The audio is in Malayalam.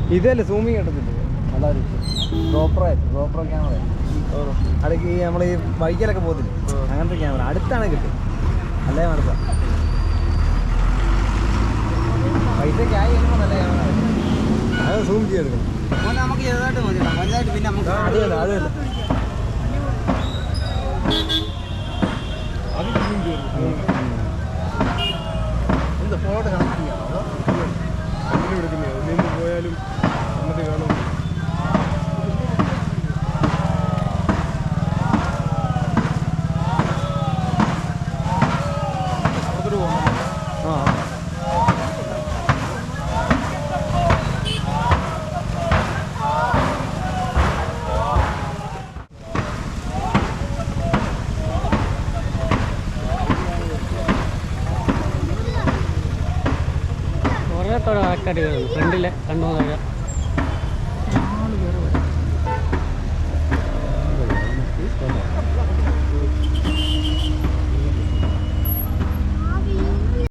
ഇതല്ലേ സൂമിങ് കിട്ടത്തില്ല അല്ലാതെ ഗോപ്രോ ക്യാമറ അടയ്ക്ക് നമ്മൾ ഈ ബൈക്കിലൊക്കെ പോകത്തില്ല അങ്ങനത്തെ ക്യാമറ അടുത്താണ് കിട്ടും അല്ലേ മടുത്ത പൈസക്കായി നല്ല ക്യാമറ അത് സൂം ചെയ്തെടുക്കണം നമുക്ക് ചെറുതായിട്ട് മതി വലുതായിട്ട് പിന്നെ നമുക്ക് അതുമല്ല എന്താ ഫോട്ടോ കണക്ട് ചെയ്യാണോ അങ്ങനെ എടുക്കുന്നത് നിന്ന് പോയാലും എന്നിട്ട് കാണും കറക്റ്റായിട്ട് ഫ്രണ്ടിലെ കണ്ടു നോക്കാം